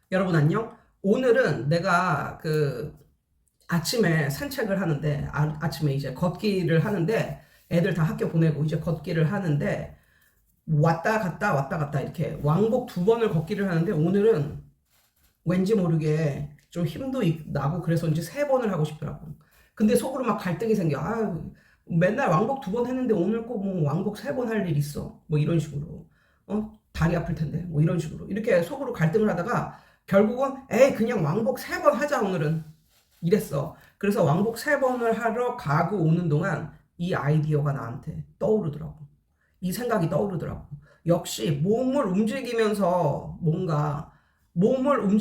여러분 안녕? 오늘은 내가 아침에 산책을 하는데 아침에 이제 걷기를 하는데 애들 다 학교 보내고 이제 걷기를 하는데 왔다 갔다 이렇게 왕복 2번을 걷기를 하는데 오늘은 왠지 모르게 좀 힘도 나고 그래서인지 3번을 하고 싶더라고. 근데 속으로 막 갈등이 생겨. 아, 맨날 왕복 2번 했는데 오늘 꼭 뭐 왕복 3번 할 일 있어. 뭐 이런 식으로. 다리 아플 텐데. 뭐 이런 식으로. 이렇게 속으로 갈등을 하다가 결국은 에이 그냥 왕복 3번 하자 오늘은. 이랬어. 그래서 왕복 3번을 하러 가고 오는 동안 이 아이디어가 나한테 떠오르더라고. 이 생각이 떠오르더라고. 역시 몸을 움직이면서 뭔가 아무런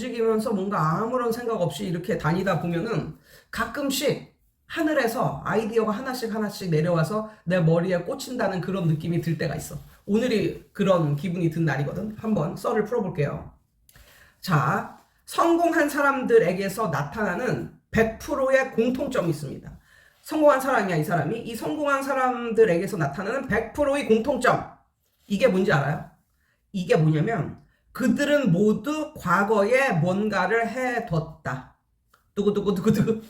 생각 없이 이렇게 다니다 보면은 가끔씩 하늘에서 아이디어가 하나씩 내려와서 내 머리에 꽂힌다는 그런 느낌이 들 때가 있어. 오늘이 그런 기분이 든 날이거든. 한번 썰을 풀어볼게요. 자, 성공한 사람들에게서 나타나는 100%의 공통점이 있습니다. 성공한 사람이야, 이 사람이. 이 성공한 사람들에게서 나타나는 100%의 공통점. 이게 뭔지 알아요? 이게 뭐냐면 그들은 모두 과거에 뭔가를 해뒀다. 두구두구두구두구.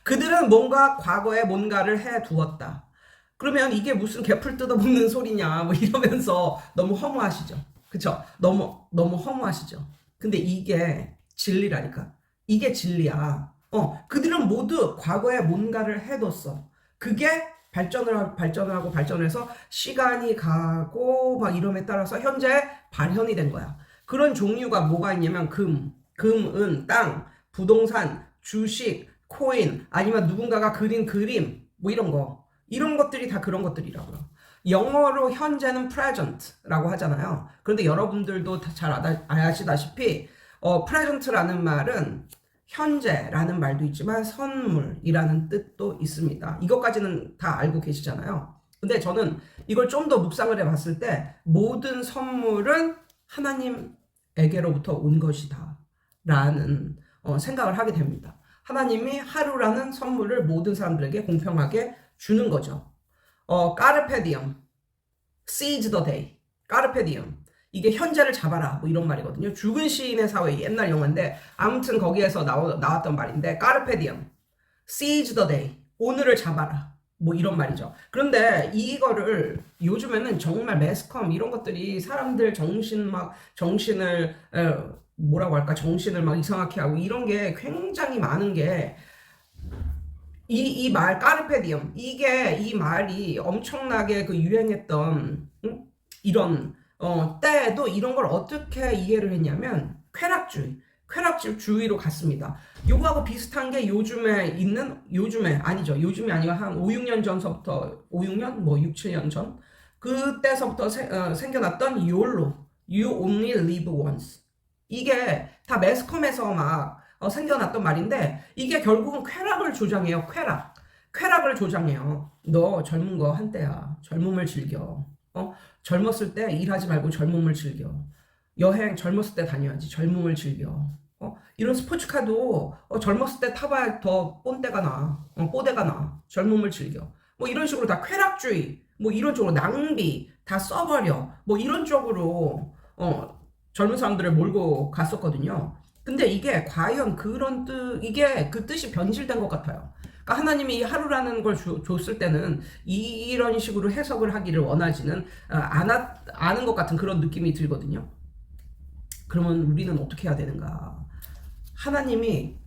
그들은 뭔가 과거에 뭔가를 해두었다. 그러면 이게 무슨 개풀 뜯어먹는 소리냐 뭐 이러면서 너무 허무하시죠. 그쵸? 너무 허무하시죠. 근데 이게 진리라니까. 이게 진리야. 그들은 모두 과거에 뭔가를 해뒀어. 그게 발전을 하고 발전해서 시간이 가고 막 이름에 따라서 현재 발현이 된 거야. 그런 종류가 뭐가 있냐면 은, 땅, 부동산, 주식, 코인, 아니면 누군가가 그린 그림, 뭐 이런 거. 이런 것들이 다 그런 것들이라고요. 영어로 현재는 present라고 하잖아요. 그런데 여러분들도 잘 아시다시피 present라는 말은 현재라는 말도 있지만 선물이라는 뜻도 있습니다. 이것까지는 다 알고 계시잖아요. 근데 저는 이걸 좀 더 묵상을 해봤을 때 모든 선물은 하나님에게로부터 온 것이다 라는 생각을 하게 됩니다. 하나님이 하루라는 선물을 모든 사람들에게 공평하게 주는 거죠. 까르페 디엄, seize the day, 까르페 디엄. 이게 현재를 잡아라 뭐 이런 말이거든요. 죽은 시인의 사회 옛날 영화인데 아무튼 거기에서 나왔던 말인데 까르페 디엄, seize the day, 오늘을 잡아라 뭐 이런 말이죠. 그런데 이거를 요즘에는 정말 매스컴 이런 것들이 사람들 정신을 뭐라고 할까 정신을 막 이상하게 하고 이런 게 굉장히 많은 게 이 말 까르페디엄 이 말이 엄청나게 유행했던 이런 때에도 이런 걸 어떻게 이해를 했냐면 쾌락주의로 갔습니다. 요거하고 비슷한 게 요즘에 아니죠. 요즘이 아니고 한 5, 6년 전서부터 5, 6년 뭐 6, 7년 전 그때서부터 생겨났던 YOLO, You Only Live Once. 이게 다 매스컴에서 막 생겨났던 말인데 이게 결국은 쾌락을 조장해요. 쾌락을 조장해요. 너 젊은 거 한때야. 젊음을 즐겨. 젊었을 때 일하지 말고 젊음을 즐겨. 여행 젊었을 때 다녀야지. 젊음을 즐겨. 이런 스포츠카도 젊었을 때 타봐야 더 꼰대가 나. 뽀대가 나. 젊음을 즐겨. 뭐 이런 식으로 다 쾌락주의, 뭐 이런 쪽으로 낭비, 다 써버려. 뭐 이런 쪽으로 젊은 사람들을 몰고 갔었거든요. 근데 이게 과연 이게 그 뜻이 변질된 것 같아요. 그러니까 하나님이 이 하루라는 걸 줬을 때는 이런 식으로 해석을 하기를 원하지는 않은 것 같은 그런 느낌이 들거든요. 그러면 우리는 어떻게 해야 되는가? 하나님이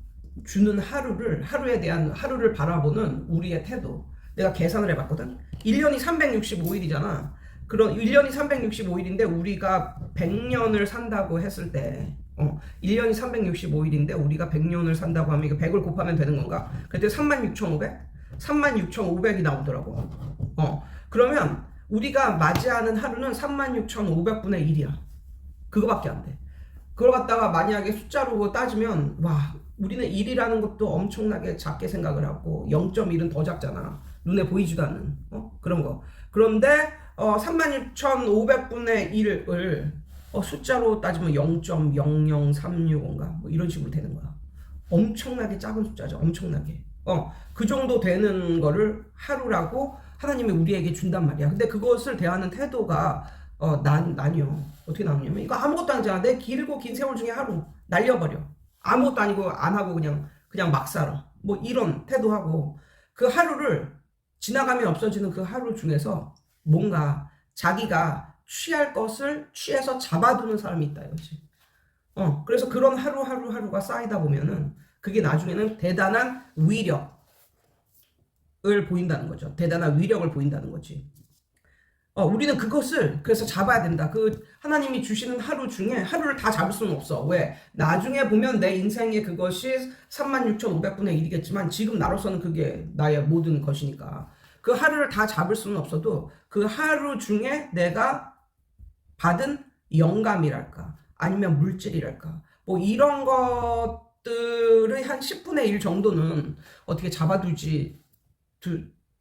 주는 하루를 바라보는 우리의 태도. 내가 계산을 해봤거든. 1년이 365일이잖아. 그런 1년이 365일인데 우리가 100년을 산다고 했을 때 1년이 365일인데 우리가 100년을 산다고 하면 이거 100을 곱하면 되는 건가? 그때 36,500? 36,500이 나오더라고. 그러면 우리가 맞이하는 하루는 36,500분의 1이야. 그거밖에 안 돼. 그걸 갖다가 만약에 숫자로 따지면 와 우리는 1이라는 것도 엄청나게 작게 생각을 하고 0.1은 더 작잖아. 눈에 보이지도 않는 그런 거. 그런데 36,500분의 1을 숫자로 따지면 0.00365인가 뭐 이런 식으로 되는 거야. 엄청나게 작은 숫자죠. 엄청나게. 그 정도 되는 거를 하루라고 하나님이 우리에게 준단 말이야. 근데 그것을 대하는 태도가 난요. 어떻게 나누냐면, 이거 아무것도 아니잖아. 내 길고 긴 세월 중에 하루 날려버려. 아무것도 아니고 안 하고 그냥 막 살아. 뭐 이런 태도하고, 그 하루를 지나가면 없어지는 그 하루 중에서 뭔가 자기가 취할 것을 취해서 잡아두는 사람이 있다 이거지. 그래서 그런 하루가 쌓이다 보면은 그게 나중에는 대단한 위력을 보인다는 거죠. 대단한 위력을 보인다는 거지. 우리는 그것을 그래서 잡아야 된다. 그 하나님이 주시는 하루 중에 하루를 다 잡을 수는 없어. 왜? 나중에 보면 내 인생의 그것이 36,500분의 1이겠지만 지금 나로서는 그게 나의 모든 것이니까. 그 하루를 다 잡을 수는 없어도 그 하루 중에 내가 받은 영감이랄까 아니면 물질이랄까 뭐 이런 것들의 한 10분의 1 정도는 어떻게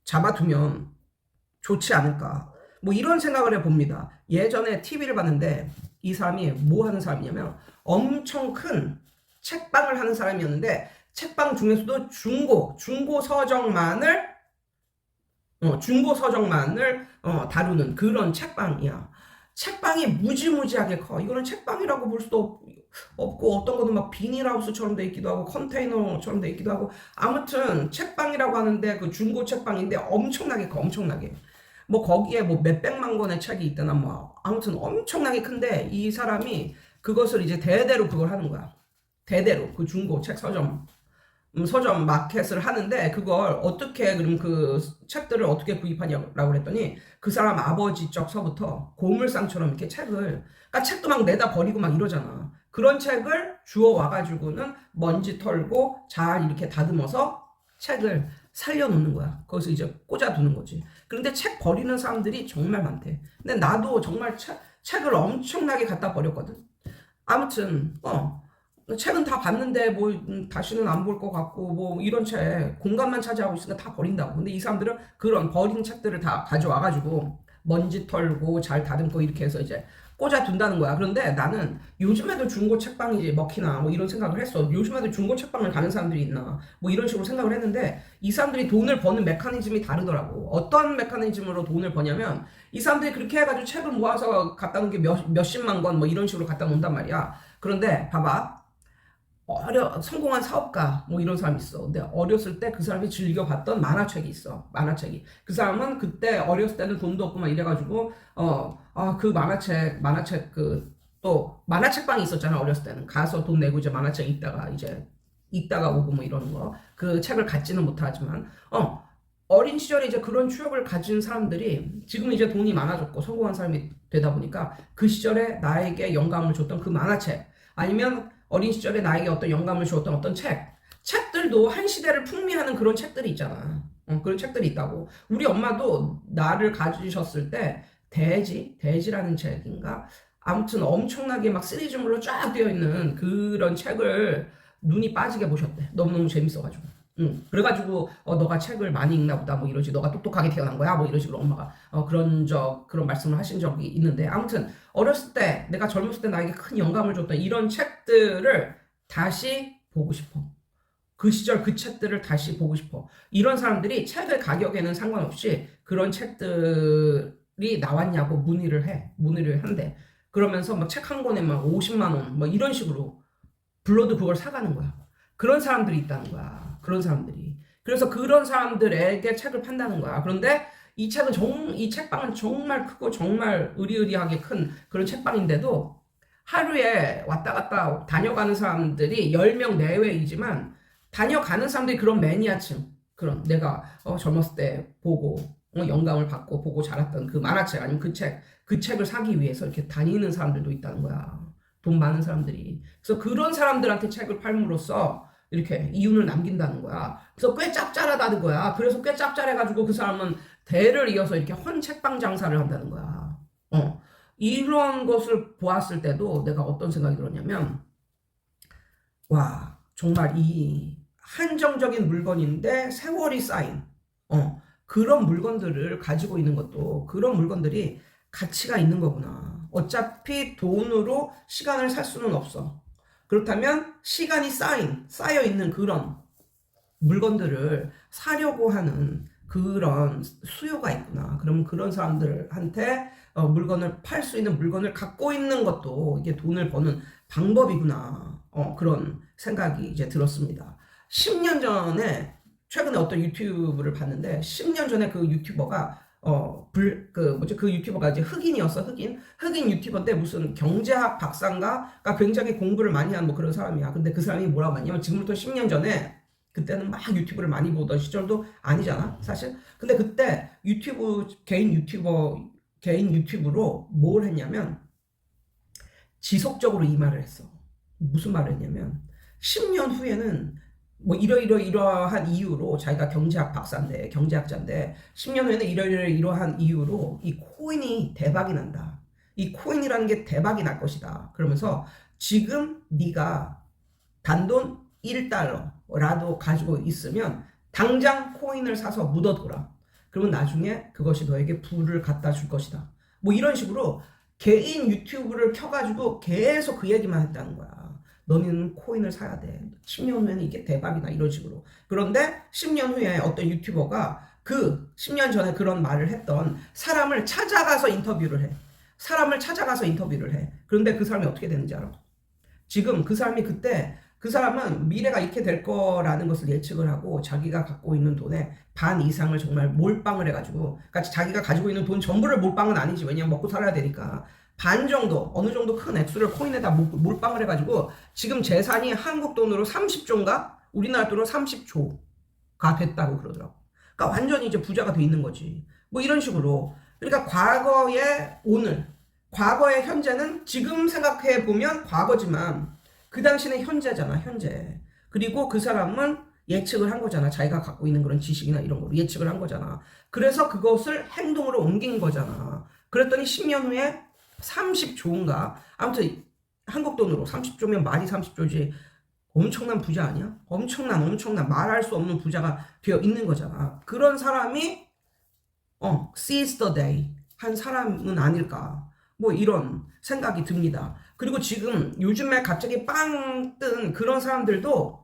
잡아두면 좋지 않을까. 뭐 이런 생각을 해봅니다. 예전에 TV를 봤는데 이 사람이 뭐 하는 사람이냐면 엄청 큰 책방을 하는 사람이었는데 책방 중에서도 중고 서적만을 다루는 그런 책방이야. 책방이 무지무지하게 커. 이거는 책방이라고 볼 수도 없고 어떤 거는 막 비닐하우스처럼 돼 있기도 하고 컨테이너처럼 돼 있기도 하고 아무튼 책방이라고 하는데 그 중고 책방인데 엄청나게 커. 엄청나게. 뭐 거기에 뭐 몇백만 권의 책이 있다나 뭐 아무튼 엄청나게 큰데 이 사람이 그것을 이제 대대로 그걸 하는 거야. 대대로 그 중고 책 서점 마켓을 하는데 그걸 어떻게 그럼 그 책들을 어떻게 구입하냐고 그랬더니 그 사람 아버지 쪽서부터 고물상처럼 이렇게 그러니까 책도 막 내다 버리고 막 이러잖아. 그런 책을 주워 와가지고는 먼지 털고 잘 이렇게 다듬어서 책을 살려놓는 거야. 거기서 이제 꽂아두는 거지. 그런데 책 버리는 사람들이 정말 많대. 근데 나도 정말 책을 엄청나게 갖다 버렸거든. 아무튼 책은 다 봤는데 뭐 다시는 안 볼 것 같고 뭐 이런 책 공간만 차지하고 있으니까 다 버린다고. 근데 이 사람들은 그런 버린 책들을 다 가져와가지고 먼지 털고 잘 다듬고 이렇게 해서 이제 꽂아둔다는 거야. 그런데 나는 요즘에도 중고 책방이 먹히나 뭐 이런 생각을 했어. 요즘에도 중고 책방을 가는 사람들이 있나 뭐 이런 식으로 생각을 했는데 이 사람들이 돈을 버는 메커니즘이 다르더라고. 어떤 메커니즘으로 돈을 버냐면 이 사람들이 그렇게 해가지고 책을 모아서 갖다 놓은 게 몇십만 권 뭐 이런 식으로 갖다 놓는단 말이야. 그런데 봐봐. 성공한 사업가 뭐 이런 사람이 있어. 근데 어렸을 때 그 사람이 즐겨봤던 만화책이 있어. 만화책이. 그 사람은 그때 어렸을 때는 돈도 없고 막 이래가지고 그 만화책 또 만화책방이 있었잖아. 어렸을 때는 가서 돈 내고 이제 만화책 읽다가 오고 뭐 이러는 거. 그 책을 갖지는 못하지만 어린 시절에 이제 그런 추억을 가진 사람들이 지금 이제 돈이 많아졌고 성공한 사람이 되다 보니까 그 시절에 나에게 영감을 줬던 그 만화책 아니면 어린 시절에 나에게 어떤 영감을 주었던 어떤 책들도 한 시대를 풍미하는 그런 책들이 있잖아. 그런 책들이 있다고. 우리 엄마도 나를 가지셨을 때 돼지라는 책인가? 아무튼 엄청나게 막 시리즈물로 쫙 되어 있는 그런 책을 눈이 빠지게 보셨대. 너무너무 재밌어가지고. 그래가지고 너가 책을 많이 읽나 보다 뭐 이러지. 너가 똑똑하게 태어난 거야 뭐 이런 식으로 엄마가 그런 말씀을 하신 적이 있는데 아무튼 어렸을 때 내가 젊었을 때 나에게 큰 영감을 줬던 이런 책들을 다시 보고 싶어. 그 시절 그 책들을 다시 보고 싶어. 이런 사람들이 책의 가격에는 상관없이 그런 책들이 나왔냐고 문의를 한대. 그러면서 막 책 한 권에 막 50만 원 뭐 이런 식으로 불러도 그걸 사가는 거야. 그런 사람들이 있다는 거야. 그런 사람들이. 그래서 그런 사람들에게 책을 판다는 거야. 그런데 이 책방은 정말 크고 정말 의리의리하게 큰 그런 책방인데도 하루에 왔다 갔다 다녀가는 사람들이 10명 내외이지만 다녀가는 사람들이 그런 매니아층, 그런 내가 젊었을 때 보고 영감을 받고 보고 자랐던 그 만화책 아니면 그 책을 사기 위해서 이렇게 다니는 사람들도 있다는 거야. 돈 많은 사람들이. 그래서 그런 사람들한테 책을 팔므로써 이렇게 이윤을 남긴다는 거야. 그래서 꽤 짭짤하다는 거야. 그래서 꽤 짭짤해가지고 그 사람은 대를 이어서 이렇게 헌책방 장사를 한다는 거야. 이런 것을 보았을 때도 내가 어떤 생각이 들었냐면, 와, 정말 이 한정적인 물건인데 세월이 쌓인, 그런 물건들을 가지고 있는 것도 그런 물건들이 가치가 있는 거구나. 어차피 돈으로 시간을 살 수는 없어. 그렇다면 시간이 쌓여 있는 그런 물건들을 사려고 하는 그런 수요가 있구나. 그러면 그런 사람들한테 물건을 팔 수 있는 물건을 갖고 있는 것도 이게 돈을 버는 방법이구나. 그런 생각이 이제 들었습니다. 10년 전에 최근에 어떤 유튜브를 봤는데 10년 전에 그 유튜버가 그 유튜버가 이제 흑인이었어. 흑인 유튜버인데 무슨 경제학 박사인가가 굉장히 공부를 많이 한 뭐 그런 사람이야. 근데 그 사람이 뭐라고 했냐면 지금부터 10년 전에 그때는 막 유튜브를 많이 보던 시절도 아니잖아, 사실. 근데 그때 개인 유튜브로 뭘 했냐면 지속적으로 이 말을 했어. 무슨 말을 했냐면 10년 후에는 뭐 이러한 이유로 자기가 경제학자인데 10년 후에는 이러한 이유로 이 코인이 대박이 난다. 이 코인이라는 게 대박이 날 것이다. 그러면서 지금 네가 단돈 1달러라도 가지고 있으면 당장 코인을 사서 묻어둬라. 그러면 나중에 그것이 너에게 부를 갖다 줄 것이다. 뭐 이런 식으로 개인 유튜브를 켜가지고 계속 그 얘기만 했다는 거야. 너는 코인을 사야 돼. 10년 후에는 이게 대박이다. 이런 식으로. 그런데 10년 후에 어떤 유튜버가 그 10년 전에 그런 말을 했던 사람을 찾아가서 인터뷰를 해. 그런데 그 사람이 어떻게 되는지 알아? 지금 그 사람은 미래가 이렇게 될 거라는 것을 예측을 하고 자기가 갖고 있는 돈의 반 이상을 정말 몰빵을 해가지고, 그러니까 자기가 가지고 있는 돈 전부를 몰빵은 아니지. 왜냐면 먹고 살아야 되니까. 반 정도, 어느 정도 큰 액수를 코인에다 몰빵을 해가지고 지금 재산이 한국 돈으로 30조인가? 우리나라 돈으로 30조가 됐다고 그러더라고. 그러니까 완전히 이제 부자가 돼 있는 거지. 뭐 이런 식으로. 그러니까 과거의 현재는 지금 생각해 보면 과거지만 그 당시는 현재잖아, 현재. 그리고 그 사람은 예측을 한 거잖아. 자기가 갖고 있는 그런 지식이나 이런 거로 예측을 한 거잖아. 그래서 그것을 행동으로 옮긴 거잖아. 그랬더니 10년 후에 30조인가? 아무튼 한국 돈으로 30조면 말이 30조지. 엄청난 부자 아니야? 엄청난 말할 수 없는 부자가 되어 있는 거잖아. 그런 사람이 seize the day 한 사람은 아닐까. 뭐 이런 생각이 듭니다. 그리고 지금 요즘에 갑자기 빵 뜬 그런 사람들도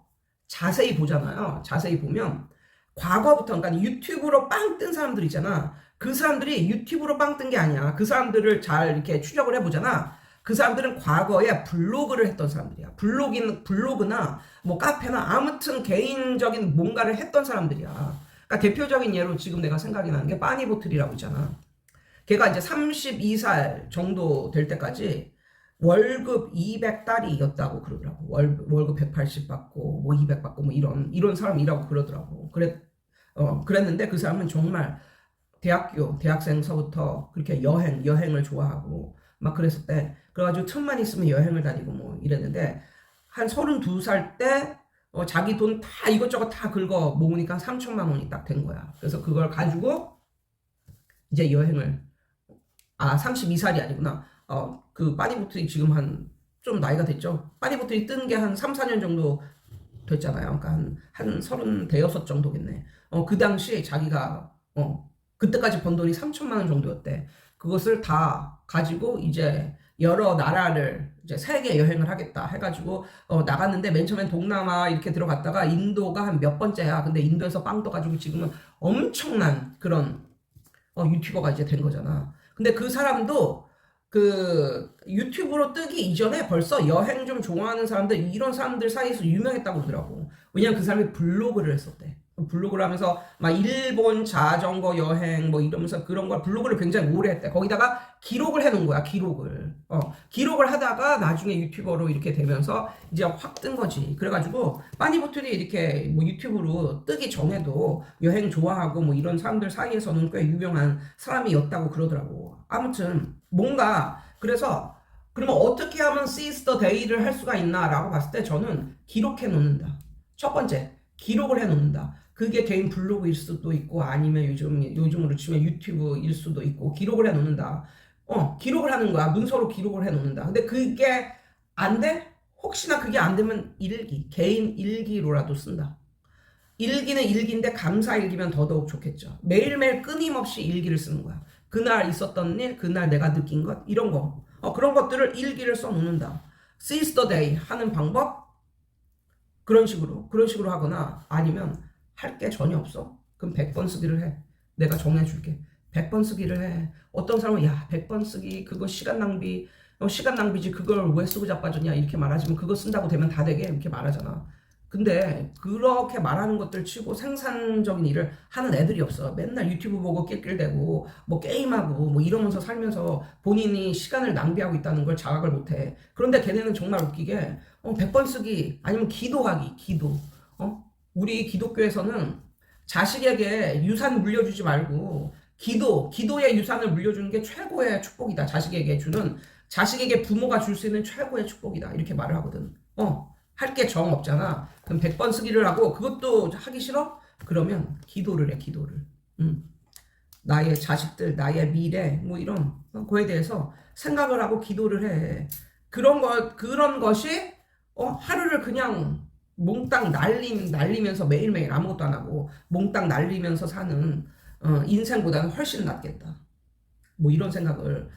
자세히 보잖아요. 자세히 보면 과거부터, 그러니까 유튜브로 빵 뜬 사람들 있잖아. 그 사람들이 유튜브로 빵 뜬 게 아니야. 그 사람들을 잘 이렇게 추적을 해보잖아. 그 사람들은 과거에 블로그를 했던 사람들이야. 블로그나 뭐 카페나 아무튼 개인적인 뭔가를 했던 사람들이야. 그러니까 대표적인 예로 지금 내가 생각이 나는 게 빠니보틀이라고 있잖아. 걔가 이제 32살 정도 될 때까지 월급 200달이었다고 그러더라고. 월급 180 받고 뭐 200 받고 뭐 이런 사람이라고 그러더라고. 그랬는데 그 사람은 정말 대학생서부터 그렇게 여행을 좋아하고 막 그랬었대. 그래가지고 틈만 있으면 여행을 다니고 뭐 이랬는데 한 32살 때 자기 돈 다 이것저것 다 긁어 모으니까 3천만 원이 딱 된 거야. 그래서 그걸 가지고 이제 32살이 아니구나. 그 빠니보틀이 지금 좀 나이가 됐죠. 빠니보틀이 뜬 게 한 3, 4년 정도 됐잖아요. 그러니까 한 36 정도겠네. 그 당시 자기가 그때까지 번 돈이 3천만 원 정도였대. 그것을 다 가지고 이제 여러 나라를 이제 세계 여행을 하겠다 해가지고 나갔는데 맨 처음엔 동남아 이렇게 들어갔다가 인도가 한 몇 번째야. 근데 인도에서 빵 떠가지고 지금은 엄청난 그런 유튜버가 이제 된 거잖아. 근데 그 사람도 그 유튜브로 뜨기 이전에 벌써 여행 좀 좋아하는 사람들, 이런 사람들 사이에서 유명했다고 그러더라고. 왜냐면 그 사람이 블로그를 했었대. 블로그를 하면서 막 일본 자전거 여행 뭐 이러면서 그런 걸 블로그를 굉장히 오래 했대. 거기다가 기록을 해놓은 거야, 기록을 하다가 나중에 유튜버로 이렇게 되면서 이제 확 뜬 거지. 그래가지고 빠니보틀이 이렇게 뭐 유튜브로 뜨기 전에도 여행 좋아하고 뭐 이런 사람들 사이에서는 꽤 유명한 사람이었다고 그러더라고. 아무튼 그래서 그러면 어떻게 하면 seize the day를 할 수가 있나 라고 봤을 때 저는 기록해 놓는다. 첫 번째, 기록을 해 놓는다. 그게 개인 블로그일 수도 있고 아니면 요즘으로 치면 유튜브일 수도 있고 기록을 해 놓는다. 기록을 하는 거야. 문서로 기록을 해 놓는다. 근데 그게 안 돼? 혹시나 그게 안 되면 개인 일기로라도 쓴다. 일기는 일기인데 감사 일기면 더더욱 좋겠죠. 매일매일 끊임없이 일기를 쓰는 거야. 그날 있었던 일, 그날 내가 느낀 것, 이런 거. 그런 것들을 일기를 써 놓는다. seize the day 하는 방법? 그런 식으로 하거나 아니면 할 게 전혀 없어. 그럼 100번 쓰기를 해. 내가 정해줄게. 100번 쓰기를 해. 어떤 사람은 야 100번 쓰기 그거 시간 낭비 시간 낭비지 그걸 왜 쓰고 자빠졌냐 이렇게 말하지만 그거 쓴다고 되면 다 되게 이렇게 말하잖아. 근데 그렇게 말하는 것들 치고 생산적인 일을 하는 애들이 없어. 맨날 유튜브 보고 낄낄대고 뭐 게임하고 뭐 이러면서 살면서 본인이 시간을 낭비하고 있다는 걸 자각을 못해. 그런데 걔네는 정말 웃기게 100번 쓰기 아니면 기도하기 기도. 우리 기독교에서는 자식에게 유산 물려주지 말고 기도의 유산을 물려주는 게 최고의 축복이다. 자식에게 부모가 줄 수 있는 최고의 축복이다. 이렇게 말을 하거든. 할 게 정 없잖아. 그럼 100번 쓰기를 하고 그것도 하기 싫어? 그러면 기도를 해, 기도를. 나의 자식들, 나의 미래, 뭐 이런 거에 대해서 생각을 하고 기도를 해. 그런 것이, 하루를 그냥 몽땅 날리면서 매일매일 아무것도 안 하고 몽땅 날리면서 사는, 인생보다는 훨씬 낫겠다. 뭐 이런 생각을,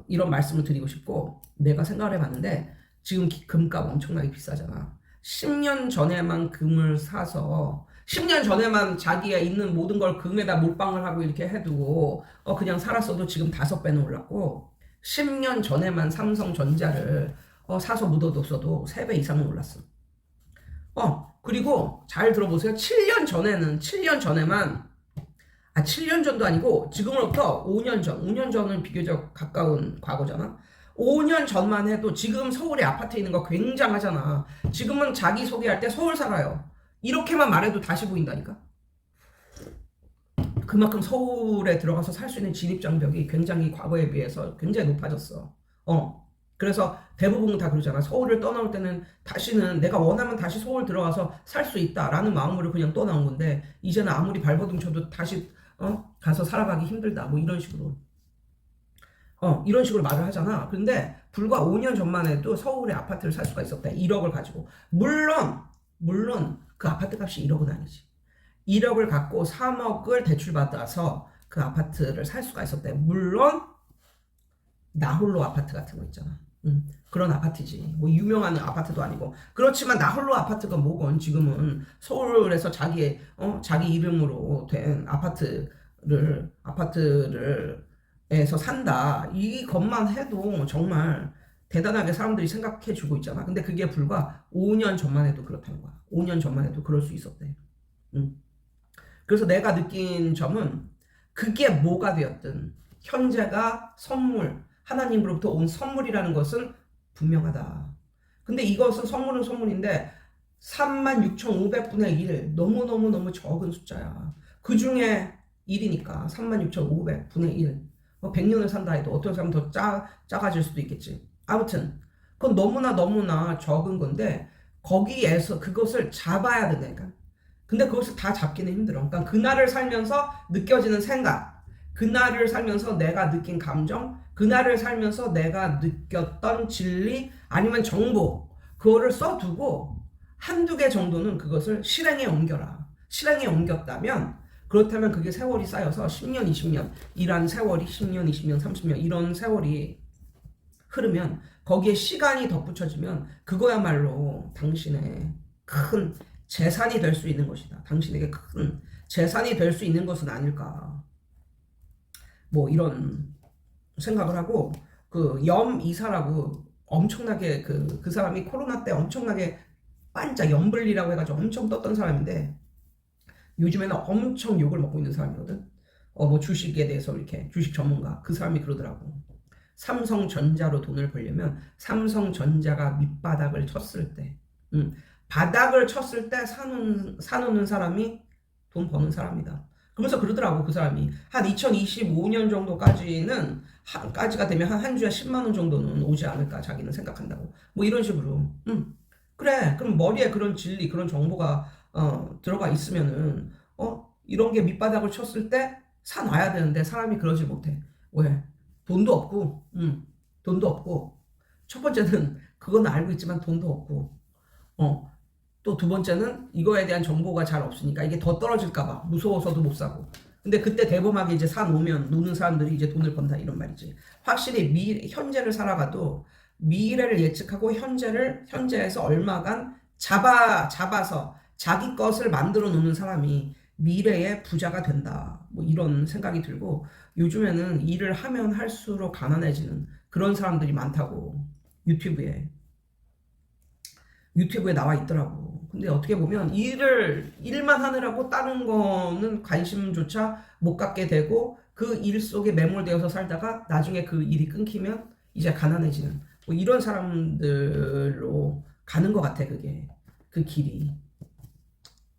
이런 말씀을 드리고 싶고, 내가 생각을 해봤는데, 지금 금값 엄청나게 비싸잖아. 10년 전에만 금을 사서 10년 전에만 자기의 있는 모든 걸 금에다 몰빵을 하고 이렇게 해두고 그냥 살았어도 지금 5배는 올랐고 10년 전에만 삼성전자를 사서 묻어뒀어도 3배 이상은 올랐어. 그리고 잘 들어보세요. 7년 전에만 7년 전도 아니고 지금으로부터 5년 전은 비교적 가까운 과거잖아. 5년 전만 해도 지금 서울에 아파트에 있는 거 굉장하잖아. 지금은 자기 소개할 때 서울 살아요. 이렇게만 말해도 다시 보인다니까. 그만큼 서울에 들어가서 살 수 있는 진입장벽이 굉장히 과거에 비해서 굉장히 높아졌어. 그래서 대부분 다 그러잖아. 서울을 떠나올 때는 다시는 내가 원하면 다시 서울 들어가서 살 수 있다라는 마음으로 그냥 떠나온 건데 이제는 아무리 발버둥 쳐도 다시 가서 살아가기 힘들다. 뭐 이런 식으로. 이런 식으로 말을 하잖아. 그런데 불과 5년 전만 해도 서울에 아파트를 살 수가 있었대. 1억을 가지고. 물론 그 아파트 값이 1억은 아니지. 1억을 갖고 3억을 대출받아서 그 아파트를 살 수가 있었대. 물론 나홀로 아파트 같은 거 있잖아. 그런 아파트지. 뭐 유명한 아파트도 아니고. 그렇지만 나홀로 아파트가 뭐건 지금은 서울에서 자기 이름으로 된 아파트를 에서 산다. 이것만 해도 정말 대단하게 사람들이 생각해 주고 있잖아. 근데 그게 불과 5년 전만 해도 그렇다는 거야. 5년 전만 해도 그럴 수 있었대. 그래서 내가 느낀 점은 그게 뭐가 되었든 현재가 선물, 하나님으로부터 온 선물이라는 것은 분명하다. 근데 이것은 선물은 선물인데 36,500분의 1 너무너무 적은 숫자야. 그 중에 1이니까 36,500분의 1 100년을 산다 해도 어떤 사람은 더 작아질 수도 있겠지. 아무튼 그건 너무나 적은 건데 거기에서 그것을 잡아야 된다니까. 근데 그것을 다 잡기는 힘들어. 그러니까 그날을 살면서 느껴지는 생각, 그날을 살면서 내가 느낀 감정, 그날을 살면서 내가 느꼈던 진리 아니면 정보 그거를 써두고 한두 개 정도는 그것을 실행에 옮겨라. 실행에 옮겼다면 그렇다면 그게 세월이 쌓여서 10년, 20년 이란 세월이 10년, 20년, 30년 이런 세월이 흐르면 거기에 시간이 덧붙여지면 그거야말로 당신의 큰 재산이 될 수 있는 것이다. 당신에게 큰 재산이 될 수 있는 것은 아닐까. 뭐 이런 생각을 하고 그 염이사라고 엄청나게 그 사람이 코로나 때 엄청나게 반짝 염블리라고 해가지고 엄청 떴던 사람인데 요즘에는 엄청 욕을 먹고 있는 사람이거든. 뭐 주식에 대해서 이렇게 주식 전문가 그 사람이 그러더라고. 삼성전자로 돈을 벌려면 삼성전자가 밑바닥을 쳤을 때, 바닥을 쳤을 때 사놓는 사람이 돈 버는 사람이다. 그러면서 그러더라고 그 사람이 한 2025년 정도까지는 까지가 되면 한 주에 10만 원 정도는 오지 않을까 자기는 생각한다고. 뭐 이런 식으로. 그래. 그럼 머리에 그런 진리, 그런 정보가 들어가 있으면은 이런 게 밑바닥을 쳤을 때 사놔야 되는데 사람이 그러지 못해. 왜? 돈도 없고, 돈도 없고. 첫 번째는 그건 알고 있지만 돈도 없고, 또 두 번째는 이거에 대한 정보가 잘 없으니까 이게 더 떨어질까봐 무서워서도 못 사고. 근데 그때 대범하게 이제 사놓으면 노는 사람들이 이제 돈을 번다 이런 말이지. 확실히 현재를 살아가도 미래를 예측하고 현재에서 얼마간 잡아서 자기 것을 만들어 놓는 사람이 미래의 부자가 된다. 뭐 이런 생각이 들고 요즘에는 일을 하면 할수록 가난해지는 그런 사람들이 많다고 유튜브에 나와 있더라고. 근데 어떻게 보면 일만 하느라고 다른 거는 관심조차 못 갖게 되고 그 일 속에 매몰되어서 살다가 나중에 그 일이 끊기면 이제 가난해지는 뭐 이런 사람들로 가는 것 같아, 그게. 그 길이.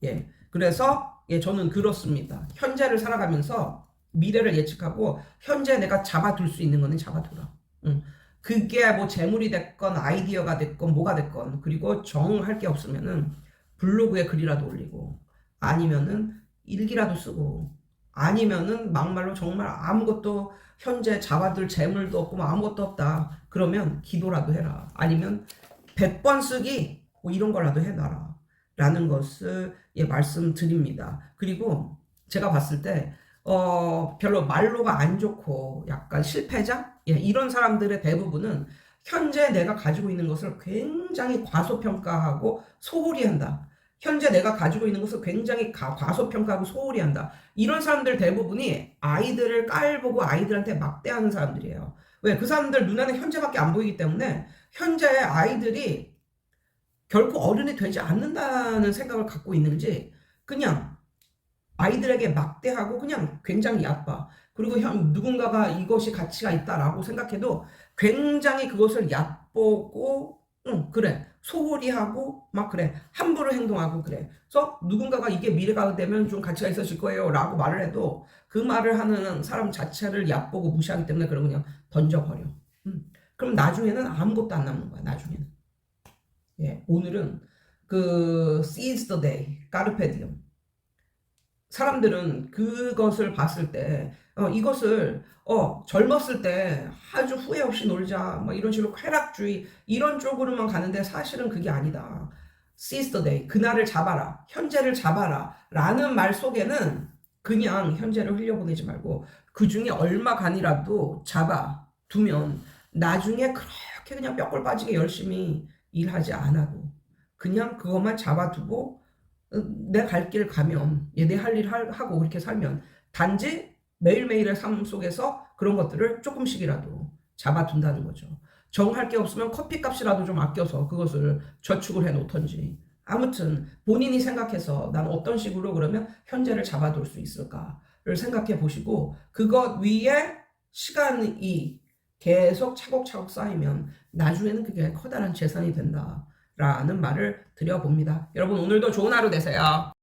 예. 그래서 예, 저는 그렇습니다. 현재를 살아가면서 미래를 예측하고 현재 내가 잡아둘 수 있는 거는 잡아둬라. 응. 그게 뭐 재물이 됐건 아이디어가 됐건 뭐가 됐건 그리고 정할 게 없으면은 블로그에 글이라도 올리고 아니면은 일기라도 쓰고 아니면은 막말로 정말 아무것도 현재 잡아둘 재물도 없고 뭐 아무것도 없다. 그러면 기도라도 해라. 아니면 100번 쓰기 뭐 이런 거라도 해놔라. 라는 것을 예, 말씀드립니다. 그리고 제가 봤을 때 별로 말로가 안 좋고 약간 실패자? 예, 이런 사람들의 대부분은 현재 내가 가지고 있는 것을 굉장히 과소평가하고 소홀히 한다. 현재 내가 가지고 있는 것을 굉장히 과소평가하고 소홀히 한다. 이런 사람들 대부분이 아이들을 깔보고 아이들한테 막대하는 사람들이에요. 왜? 그 사람들 눈에는 현재밖에 안 보이기 때문에 현재의 아이들이 결코 어른이 되지 않는다는 생각을 갖고 있는지 그냥 아이들에게 막대하고 그냥 굉장히 얕봐. 그리고 누군가가 이것이 가치가 있다라고 생각해도 굉장히 그것을 얕보고 그래 소홀히 하고 막 그래 함부로 행동하고 그래. 그래서 누군가가 이게 미래가 되면 좀 가치가 있어질 거예요 라고 말을 해도 그 말을 하는 사람 자체를 얕보고 무시하기 때문에 그런 그냥 던져버려. 그럼 나중에는 아무것도 안 남는 거야. 나중에는. 예, 오늘은 그 seize the day, 까르페 디엠. 사람들은 그것을 봤을 때 이것을 젊었을 때 아주 후회 없이 놀자 뭐 이런 식으로 쾌락주의 이런 쪽으로만 가는데 사실은 그게 아니다. seize the day, 그날을 잡아라, 현재를 잡아라 라는 말 속에는 그냥 현재를 흘려보내지 말고 그 중에 얼마간이라도 잡아 두면 나중에 그렇게 그냥 뼈골 빠지게 열심히 일하지 않아도 그냥 그것만 잡아두고 내 갈 길 가면 내 할 일 하고 그렇게 살면 단지 매일매일의 삶 속에서 그런 것들을 조금씩이라도 잡아둔다는 거죠. 정할 게 없으면 커피값이라도 좀 아껴서 그것을 저축을 해 놓던지 아무튼 본인이 생각해서 난 어떤 식으로 그러면 현재를 잡아둘 수 있을까를 생각해 보시고 그것 위에 시간이 계속 차곡차곡 쌓이면 나중에는 그게 커다란 재산이 된다라는 말을 드려봅니다. 여러분 오늘도 좋은 하루 되세요.